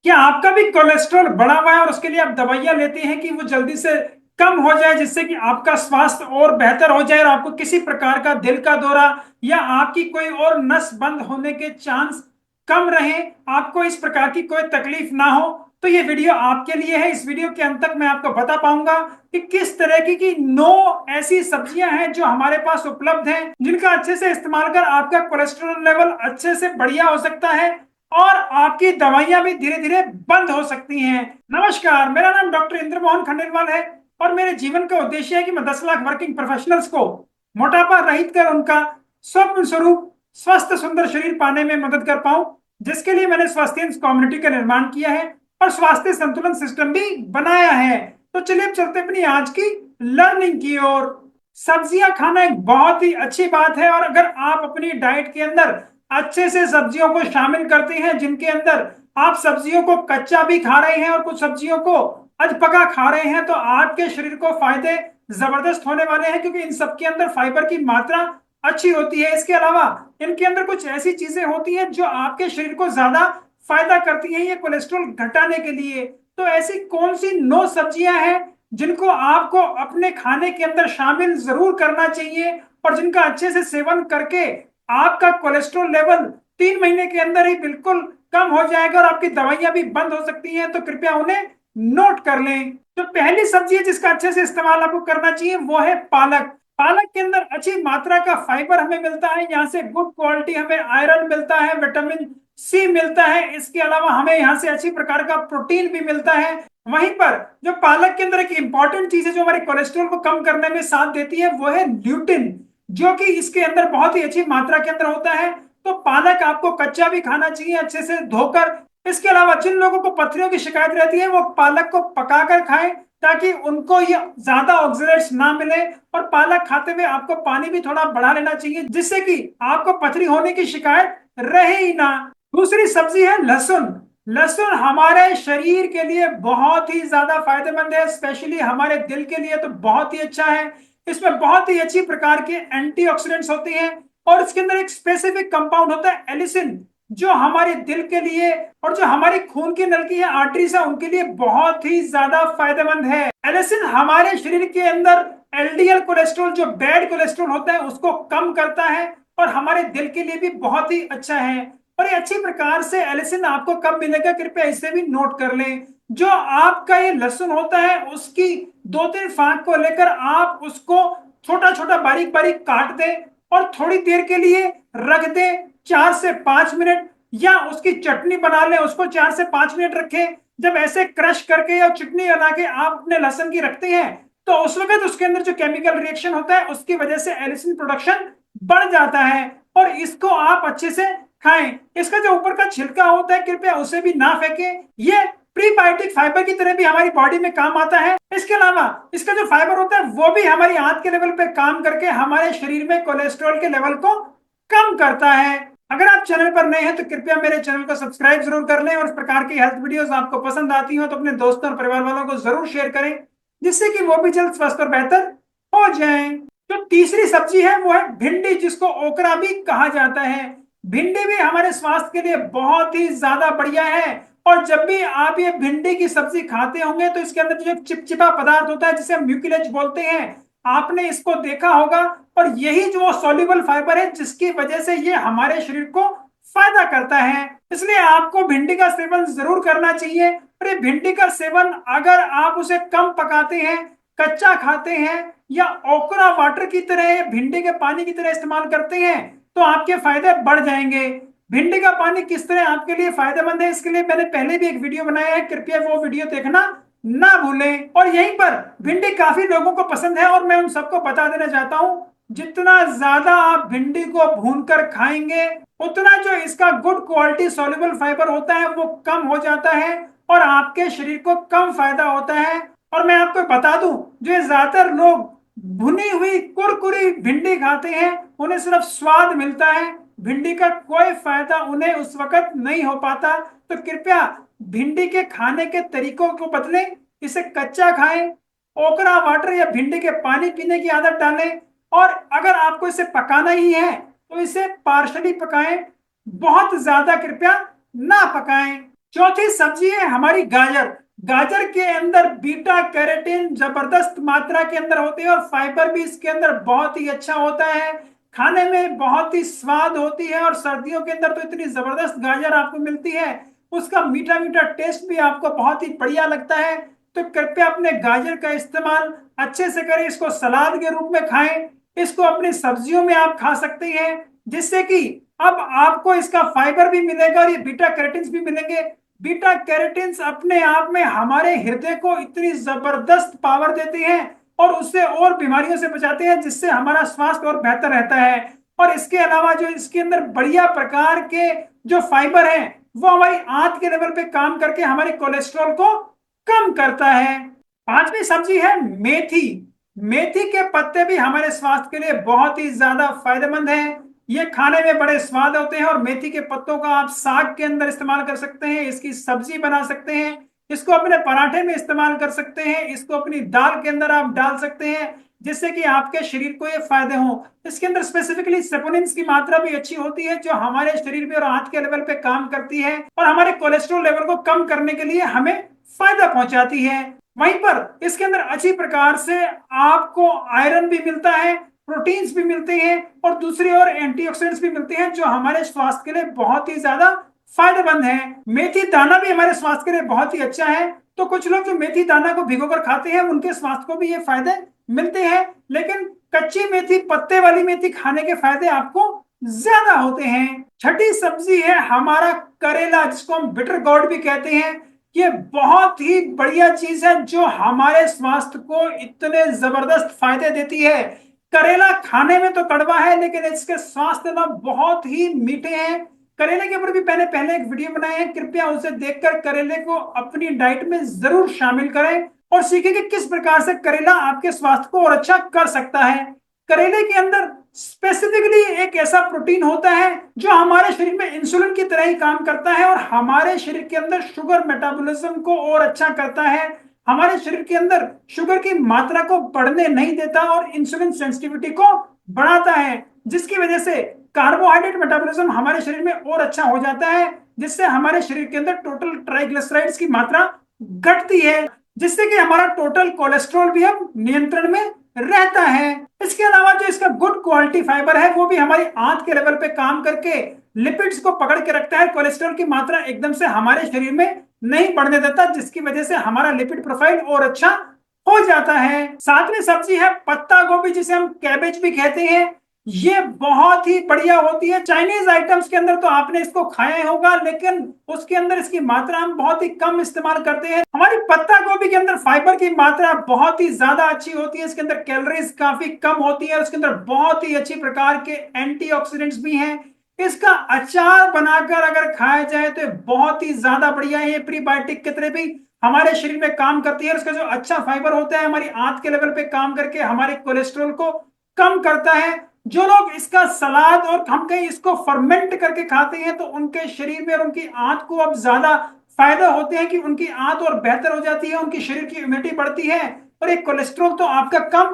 क्या आपका भी कोलेस्ट्रॉल बढ़ा हुआ है और उसके लिए आप दवाइयां लेते हैं कि वो जल्दी से कम हो जाए, जिससे कि आपका स्वास्थ्य और बेहतर हो जाए और आपको किसी प्रकार का दिल का दौरा या आपकी कोई और नस बंद होने के चांस कम रहे, आपको इस प्रकार की कोई तकलीफ ना हो? तो ये वीडियो आपके लिए है। इस वीडियो के अंत तक मैं आपको बता पाऊंगा कि किस तरह की 9 ऐसी सब्जियां हैं जो हमारे पास उपलब्ध हैं, जिनका अच्छे से इस्तेमाल कर आपका कोलेस्ट्रॉल लेवल अच्छे से बढ़िया हो सकता है और आपकी दवाइयां भी धीरे धीरे बंद हो सकती हैं। नमस्कार, मेरा नाम डॉक्टर इंद्र मोहन खंडेलवाल है और मेरे जीवन का उद्देश्य है कि मैं 10 लाख वर्किंग प्रोफेशनल्स को मोटापा रहित कर उनका स्वप्न स्वरूप स्वस्थ सुंदर शरीर पाने में मदद कर पाऊं, जिसके लिए मैंने स्वास्थ्य कम्युनिटी का निर्माण किया है और स्वास्थ्य संतुलन सिस्टम भी बनाया है। तो चलिए अब चलते अपनी आज की लर्निंग की ओर। सब्जियां खाना एक बहुत ही अच्छी बात है और अगर आप अपनी डाइट के अंदर अच्छे से सब्जियों को शामिल करते हैं, जिनके अंदर आप सब्जियों को कच्चा भी खा रहे हैं और कुछ सब्जियों को अधपका खा रहे हैं, तो आपके शरीर को फायदे जबरदस्त होने वाले हैं, क्योंकि इन सब के अंदर फाइबर की मात्रा अच्छी होती है। इसके अलावा इनके अंदर कुछ ऐसी चीजें होती हैं जो आपके शरीर को ज्यादा फायदा करती हैं ये कोलेस्ट्रॉल घटाने के लिए। तो ऐसी कौन सी 9 सब्जियां हैं जिनको आपको अपने खाने के अंदर शामिल जरूर करना चाहिए और जिनका अच्छे से सेवन करके आपका कोलेस्ट्रॉल लेवल 3 महीने के अंदर ही बिल्कुल कम हो जाएगा और आपकी दवाइयां भी बंद हो सकती हैं? तो कृपया उन्हें नोट कर लें। जो पहली सब्जी है जिसका अच्छे से इस्तेमाल आपको करना चाहिए वो है पालक। पालक के अंदर अच्छी मात्रा का फाइबर हमें मिलता है, यहाँ से गुड क्वालिटी हमें आयरन मिलता है, विटामिन सी मिलता है। इसके अलावा हमें यहाँ से अच्छी प्रकार का प्रोटीन भी मिलता है। वहीं पर जो पालक के अंदर एक इंपॉर्टेंट चीज है जो हमारे कोलेस्ट्रॉल को कम करने में साथ देती है वो है ल्यूटिन, जो कि इसके अंदर बहुत ही अच्छी मात्रा के अंदर होता है। तो पालक आपको कच्चा भी खाना चाहिए अच्छे से धोकर। इसके अलावा जिन लोगों को पथरियों की शिकायत रहती है वो पालक को पकाकर खाएं, ताकि उनको ये ज्यादा ऑक्सीडेंट्स ना मिले। और पालक खाते हुए आपको पानी भी थोड़ा बढ़ा लेना चाहिए, जिससे कि आपको पथरी होने की शिकायत रहे ही ना। दूसरी सब्जी है लहसुन। लहसुन हमारे शरीर के लिए बहुत ही ज्यादा फायदेमंद है, स्पेशली हमारे दिल के लिए तो बहुत ही अच्छा है। इसमें बहुत ही अच्छी प्रकार के एंटीऑक्सीडेंट्स होते हैं और इसके अंदर एक स्पेसिफिक कंपाउंड होता है एलिसिन, जो हमारे दिल के लिए और जो हमारी खून की नली है, आर्टरीज है, उनके लिए बहुत ही ज्यादा फायदेमंद है। एलिसिन हमारे शरीर के अंदर एलडीएल कोलेस्ट्रॉल, जो बैड कोलेस्ट्रॉल होता है, उसको कम करता है और हमारे दिल के लिए भी बहुत ही अच्छा है। और ये अच्छी प्रकार से एलिसिन आपको कब मिलेगा, कृपया इसे भी नोट कर लें। जो आपका ये लहसुन होता है उसकी 2-3 फांक को लेकर आप उसको छोटा छोटा बारीक बारीक काट दें और थोड़ी देर के लिए रख दें, 4 से 5 मिनट, या उसकी चटनी बना लें, उसको 4 से 5 मिनट रखें। जब ऐसे क्रश करके या चटनी बना के आप अपने लहसुन की रखते हैं, तो उस वक्त उसके अंदर जो केमिकल रिएक्शन होता है उसकी वजह से एलिसिन प्रोडक्शन बढ़ जाता है और इसको आप अच्छे से खाएं। इसका जो ऊपर का छिलका होता है कृपया उसे भी ना फेंकें, ये प्रीबायोटिक फाइबर की तरह भी हमारी बॉडी में काम आता है। इसके अलावा इसका जो फाइबर होता है वो भी हमारी आंत के लेवल पे काम करके हमारे शरीर में कोलेस्ट्रॉल के लेवल को कम करता है। अगर आप चैनल पर नए हैं तो कृपया मेरे चैनल को सब्सक्राइब जरूर कर लें और इस प्रकार की हेल्थ वीडियोस आपको पसंद आती हो तो अपने दोस्तों और परिवार वालों को जरूर शेयर करें, जिससे कि वो भी जल्द स्वस्थ और बेहतर हो जाएं। जो तीसरी सब्जी है वो है भिंडी, जिसको ओकरा भी कहा जाता है। भिंडी भी हमारे स्वास्थ्य के लिए बहुत ही ज्यादा बढ़िया है और जब भी आप ये भिंडी की सब्जी खाते होंगे तो इसके अंदर जो चिपचिपा पदार्थ होता है जिसे हम म्यूकिलेज बोलते हैं, आपने इसको देखा होगा। और यही जो सॉल्युबल फाइबर है जिसकी वजह से ये हमारे शरीर को फायदा करता है, इसलिए आपको भिंडी का सेवन जरूर करना चाहिए। और ये भिंडी का सेवन अगर आप उसे कम पकाते हैं, कच्चा खाते हैं या ओकरा वाटर की तरह, भिंडी के पानी की तरह इस्तेमाल करते हैं, तो आपके फायदे बढ़ जाएंगे। भिंडी का पानी किस तरह आपके लिए फायदेमंद है इसके लिए मैंने पहले भी एक वीडियो बनाया है, कृपया वो वीडियो देखना ना भूलें। और यहीं पर भिंडी काफी लोगों को पसंद है और मैं उन सबको बता देना चाहता हूं, जितना ज्यादा आप भिंडी को भूनकर खाएंगे उतना जो इसका गुड क्वालिटी सॉल्युबल फाइबर होता है वो कम हो जाता है और आपके शरीर को कम फायदा होता है। और मैं आपको बता दूं, जो ज्यादातर लोग भुनी हुई कुरकुरी भिंडी खाते हैं उन्हें सिर्फ स्वाद मिलता है, भिंडी का कोई फायदा उन्हें उस वक्त नहीं हो पाता। तो कृपया भिंडी के खाने के तरीकों को बदलें, इसे कच्चा खाएं, ओकरा वाटर या भिंडी के पानी पीने की आदत डालें और अगर आपको इसे पकाना ही है तो इसे पार्शली पकाएं, बहुत ज्यादा कृपया ना पकाएं। चौथी सब्जी है हमारी गाजर। गाजर के अंदर बीटा कैरोटीन जबरदस्त मात्रा के अंदर होती है और फाइबर भी इसके अंदर बहुत ही अच्छा होता है। खाने में बहुत ही स्वाद होती है और सर्दियों के अंदर तो इतनी जबरदस्त गाजर आपको मिलती है, उसका मीठा मीठा टेस्ट भी आपको बहुत ही बढ़िया लगता है। तो कृपया अपने गाजर का इस्तेमाल अच्छे से करें, इसको सलाद के रूप में खाएं, इसको अपनी सब्जियों में आप खा सकते हैं, जिससे कि अब आपको इसका फाइबर भी मिलेगा और ये बीटा कैरोटीन्स भी मिलेंगे। बीटा कैरोटीन्स अपने आप में हमारे हृदय को इतनी जबरदस्त पावर देते हैं और उससे और बीमारियों से बचाते हैं, जिससे हमारा स्वास्थ्य और बेहतर रहता है। और इसके अलावा जो इसके अंदर बढ़िया प्रकार के जो फाइबर है वो हमारी आंत के लेवल पे काम करके हमारे कोलेस्ट्रॉल को कम करता है। पांचवी सब्जी है मेथी। मेथी के पत्ते भी हमारे स्वास्थ्य के लिए बहुत ही ज्यादा फायदेमंद हैं। ये खाने में बड़े स्वाद होते हैं और मेथी के पत्तों का आप साग के अंदर इस्तेमाल कर सकते हैं, इसकी सब्जी बना सकते हैं, इसको अपने पराठे में इस्तेमाल कर सकते हैं, इसको अपनी दाल के अंदर आप डाल सकते हैं, जिससे कि आपके शरीर को ये फायदे हों। इसके अंदर स्पेसिफिकली सेपोनिन्स की मात्रा भी अच्छी होती है, जो हमारे शरीर में और आंत के लेवल पे काम करती है और हमारे कोलेस्ट्रॉल लेवल को कम करने के लिए हमें फायदा पहुंचाती है। वहीं पर इसके अंदर अच्छी प्रकार से आपको आयरन भी मिलता है, प्रोटीन्स भी मिलते हैं और दूसरी ओर एंटीऑक्सीडेंट्स भी मिलते हैं, जो हमारे स्वास्थ्य के लिए बहुत ही ज्यादा फायदेमंद है। मेथी दाना भी हमारे स्वास्थ्य के लिए बहुत ही अच्छा है। तो कुछ लोग जो मेथी दाना को भिगोकर खाते हैं उनके स्वास्थ्य को भी ये फायदे मिलते हैं, लेकिन कच्ची मेथी, पत्ते वाली मेथी खाने के फायदे आपको ज्यादा होते हैं। छठी सब्जी है हमारा करेला, जिसको हम बिटर गॉर्ड भी कहते हैं। ये बहुत ही बढ़िया चीज है जो हमारे स्वास्थ्य को इतने जबरदस्त फायदे देती है। करेला खाने में तो कड़वा है, लेकिन इसके स्वास्थ्य ना बहुत ही मीठे हैं। करेले के ऊपर भी मैंने पहले एक वीडियो बनाया है, कृपया उसे देखकर करेले को अपनी डाइट में जरूर शामिल करें और सीखें कि किस प्रकार से करेला आपके स्वास्थ्य को और अच्छा कर सकता है। करेले के अंदर स्पेसिफिकली एक ऐसा प्रोटीन होता है जो हमारे शरीर में इंसुलिन की तरह ही काम करता है और हमारे शरीर के अंदर शुगर मेटाबॉलिज्म को और अच्छा करता है, हमारे शरीर के अंदर शुगर की मात्रा को बढ़ने नहीं देता और इंसुलिन सेंसिटिविटी को बढ़ाता है, जिसकी वजह से कार्बोहाइड्रेट मेटाबॉलिज्म हमारे शरीर में और अच्छा हो जाता है, जिससे हमारे शरीर के अंदर टोटल ट्राइग्लिसराइड्स की मात्रा घटती है, जिससे कि हमारा टोटल कोलेस्ट्रॉल भी अब नियंत्रण में रहता है। इसके अलावा जो इसका गुड क्वालिटी फाइबर है वो भी हमारी आंत के लेवल पे काम करके लिपिड्स को पकड़ के रखता है, कोलेस्ट्रॉल की मात्रा एकदम से हमारे शरीर में नहीं बढ़ने देता, जिसकी वजह से हमारा लिपिड प्रोफाइल और अच्छा हो जाता है। सातवीं सब्जी है पत्ता गोभी, जिसे हम कैबेज भी कहते हैं। ये बहुत ही बढ़िया होती है। चाइनीज आइटम्स के अंदर तो आपने इसको खाया ही होगा, लेकिन उसके अंदर इसकी मात्रा हम बहुत ही कम इस्तेमाल करते हैं। हमारी पत्ता गोभी के अंदर फाइबर की मात्रा बहुत ही ज्यादा अच्छी होती है, इसके अंदर कैलोरीज काफी कम होती है, उसके अंदर बहुत ही अच्छी प्रकार के एंटीऑक्सीडेंट्स भी हैं। इसका अचार बनाकर अगर खाया जाए तो बहुत ही ज्यादा बढ़िया है। ये प्रीबायोटिक की तरह भी हमारे शरीर में काम करती है। उसका जो अच्छा फाइबर होता है हमारी आंत के लेवल पे काम करके हमारे कोलेस्ट्रॉल को कम करता है। जो लोग इसका सलाद और हम कहीं इसको फर्मेंट करके खाते हैं तो उनके शरीर में और उनकी आंत को अब ज्यादा फायदा होते हैं कि उनकी आंत और बेहतर हो जाती है, उनकी शरीर की इम्यूनिटी बढ़ती है और एक कोलेस्ट्रॉल तो आपका कम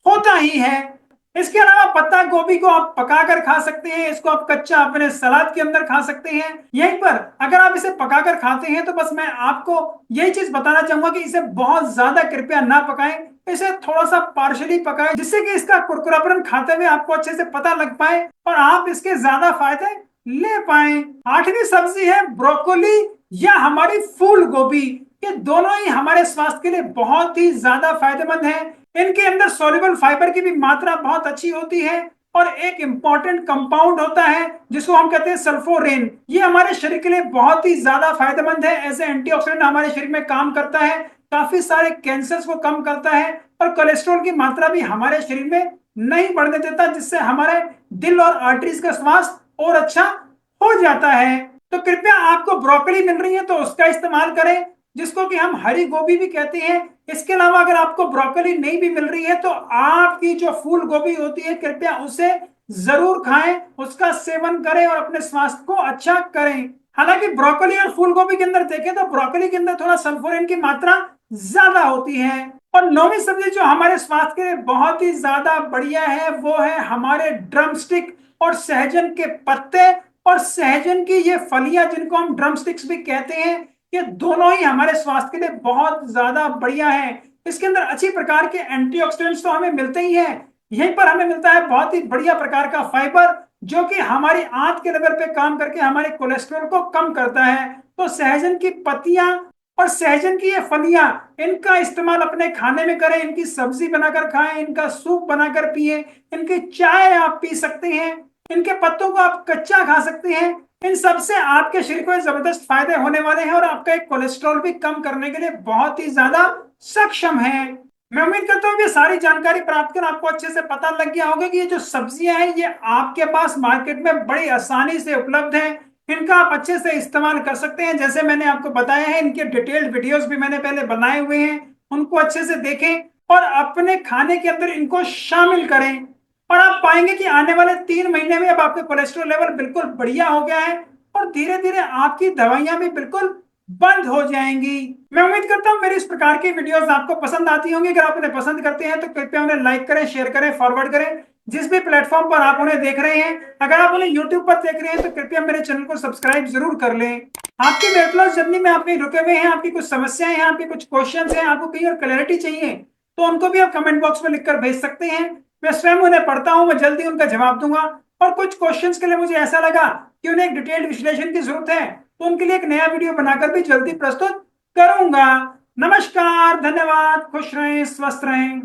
होता ही है। इसके अलावा पत्ता गोभी को आप पकाकर खा सकते हैं, इसको आप कच्चा अपने सलाद के अंदर खा सकते हैं। यहीं पर अगर आप इसे पकाकर खाते हैं तो बस मैं आपको यही चीज बताना चाहूंगा कि इसे बहुत ज्यादा कृपया ना पकाएं, इसे थोड़ा सा पार्शली पकाएं, जिससे कि इसका कुरकुरापन खाते हुए आपको अच्छे से पता लग पाए और आप इसके ज्यादा फायदे ले पाए। आठवीं सब्जी है ब्रोकोली या हमारी फूल गोभी। ये दोनों ही हमारे स्वास्थ्य के लिए बहुत ही ज्यादा फायदेमंद है। इनके अंदर सोल्यूबल फाइबर की भी मात्रा बहुत अच्छी होती है और एक इंपॉर्टेंट कंपाउंड होता है जिसको हम कहते हैं सल्फोरेन। ये हमारे शरीर के लिए बहुत ही ज्यादा फायदेमंद है, एज ए एंटीऑक्सीडेंट हमारे शरीर में काम करता है, काफी सारे कैंसर्स को कम करता है और कोलेस्ट्रॉल की मात्रा भी हमारे शरीर में नहीं बढ़ने देता, जिससे हमारे दिल और आर्टरीज का स्वास्थ्य और अच्छा हो जाता है। तो कृपया आपको ब्रोकली मिल रही है तो उसका इस्तेमाल करें, जिसको कि हम हरी गोभी भी कहते हैं। इसके अलावा अगर आपको ब्रोकली नहीं भी मिल रही है तो आपकी जो फूल गोभी होती है कृपया उसे जरूर खाएं, उसका सेवन करें और अपने स्वास्थ्य को अच्छा करें। हालांकि ब्रोकली और फूल गोभी के अंदर देखें तो ब्रोकली के अंदर थोड़ा सल्फोरेन की मात्रा ज्यादा होती है। और नौवीं सब्जी जो हमारे स्वास्थ्य के लिए बहुत ही ज्यादा बढ़िया है वो है हमारे ड्रम स्टिक और सहजन के पत्ते और सहजन की ये फलियां जिनको हम ड्रम स्टिक्स भी कहते हैं, ये दोनों ही हमारे स्वास्थ्य के लिए बहुत ज्यादा बढ़िया है। इसके अंदर अच्छी प्रकार के एंटीऑक्सीडेंट्स तो हमें मिलते ही हैं, यहीं पर हमें मिलता है बहुत ही बढ़िया प्रकार का फाइबर, जो कि हमारी आंत के लेवल पे काम करके हमारे कोलेस्ट्रॉल को कम करता है। तो सहजन की पत्तियां और सहजन की ये फलियां, इनका इस्तेमाल अपने खाने में करें, इनकी सब्जी बनाकर खाएं, इनका सूप बनाकर पिए, इनकी चाय आप पी सकते हैं, इनके पत्तों को आप कच्चा खा सकते हैं। इन सब से आपके शरीर को जबरदस्त फायदे होने वाले हैं और आपका एक कोलेस्ट्रॉल भी कम करने के लिए बहुत ही ज्यादा सक्षम है। मैं उम्मीद करता हूँ कि सारी जानकारी प्राप्त कर आपको अच्छे से पता लग गया होगा कि ये जो सब्जियां हैं ये आपके पास मार्केट में बड़ी आसानी से उपलब्ध हैं। इनका आप अच्छे से इस्तेमाल कर सकते हैं, जैसे मैंने आपको बताया है। इनके डिटेल्ड वीडियोस भी मैंने पहले बनाए हुए हैं, उनको अच्छे से देखें और अपने खाने के अंदर इनको शामिल करें। और आप पाएंगे कि आने वाले 3 महीने में अब आपके कोलेस्ट्रॉल लेवल बिल्कुल बढ़िया हो गया है और धीरे धीरे आपकी दवाइयां भी बिल्कुल बंद हो जाएंगी। मैं उम्मीद करता हूं मेरी इस प्रकार की वीडियोस आपको पसंद आती होंगी। अगर आप उन्हें पसंद करते हैं तो कृपया उन्हें लाइक करें, शेयर करें, फॉरवर्ड करें, जिस भी प्लेटफॉर्म पर आप उन्हें देख रहे हैं। अगर आप उन्हें यूट्यूब पर देख रहे हैं तो कृपया मेरे चैनल को सब्सक्राइब जरूर कर लें। आपकी वेट लॉस जर्नी में आप कहीं रुके हुए हैं, आपकी कुछ समस्याएं हैं, आपके कुछ क्वेश्चंस हैं, आपको कहीं और क्लैरिटी चाहिए, तो उनको भी आप कमेंट बॉक्स में लिखकर भेज सकते हैं। मैं स्वयं उन्हें पढ़ता हूं, मैं जल्दी उनका जवाब दूंगा। और कुछ क्वेश्चंस के लिए मुझे ऐसा लगा कि उन्हें एक डिटेल्ड विश्लेषण की जरूरत है, तो उनके लिए एक नया वीडियो बनाकर भी जल्दी प्रस्तुत करूंगा। नमस्कार, धन्यवाद, खुश रहें, स्वस्थ रहें।